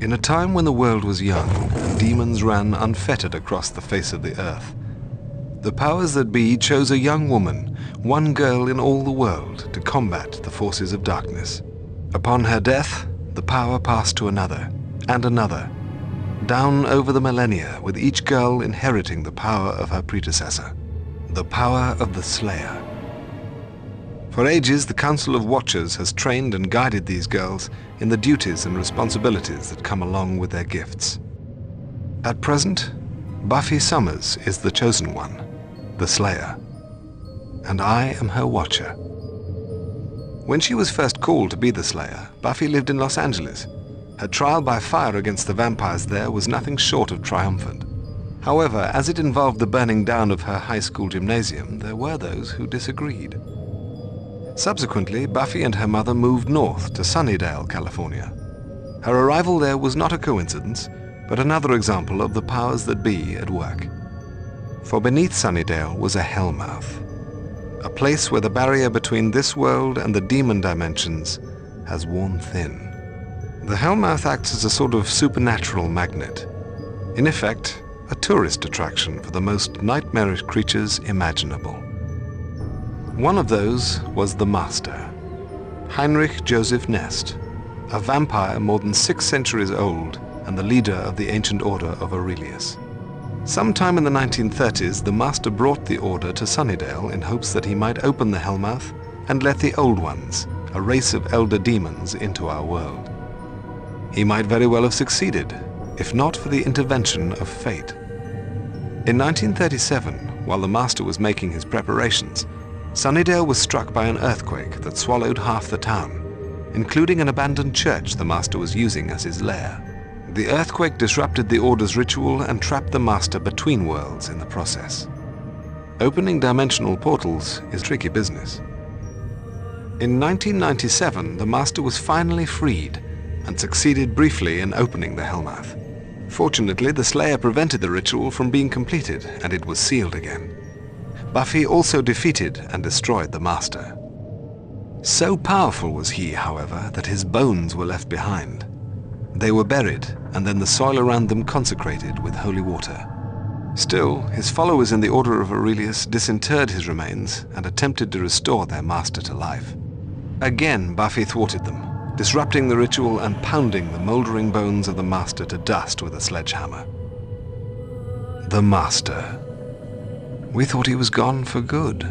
In a time when the world was young and demons ran unfettered across the face of the earth, the powers that be chose a young woman, one girl in all the world, to combat the forces of darkness. Upon her death, the power passed to another, and another, down over the millennia, with each girl inheriting the power of her predecessor, the power of the Slayer. For ages, the Council of Watchers has trained and guided these girls in the duties and responsibilities that come along with their gifts. At present, Buffy Summers is the chosen one, the Slayer, and I am her watcher. When she was first called to be the Slayer, Buffy lived in Los Angeles. Her trial by fire against the vampires there was nothing short of triumphant. However, as it involved the burning down of her high school gymnasium, there were those who disagreed. Subsequently, Buffy and her mother moved north to Sunnydale, California. Her arrival there was not a coincidence, but another example of the powers that be at work. For beneath Sunnydale was a Hellmouth, a place where the barrier between this world and the demon dimensions has worn thin. The Hellmouth acts as a sort of supernatural magnet, in effect, a tourist attraction for the most nightmarish creatures imaginable. One of those was the Master, Heinrich Joseph Nest, a vampire more than 6 centuries old and the leader of the ancient order of Aurelius. Sometime in the 1930s, the Master brought the order to Sunnydale in hopes that he might open the Hellmouth and let the Old Ones, a race of elder demons, into our world. He might very well have succeeded, if not for the intervention of fate. In 1937, while the Master was making his preparations, Sunnydale was struck by an earthquake that swallowed half the town, including an abandoned church the Master was using as his lair. The earthquake disrupted the Order's ritual and trapped the Master between worlds in the process. Opening dimensional portals is tricky business. In 1997, the Master was finally freed and succeeded briefly in opening the Hellmouth. Fortunately, the Slayer prevented the ritual from being completed, and it was sealed again. Buffy also defeated and destroyed the Master. So powerful was he, however, that his bones were left behind. They were buried, and then the soil around them consecrated with holy water. Still, his followers in the Order of Aurelius disinterred his remains and attempted to restore their Master to life. Again, Buffy thwarted them, disrupting the ritual and pounding the moldering bones of the Master to dust with a sledgehammer. The Master. We thought he was gone for good.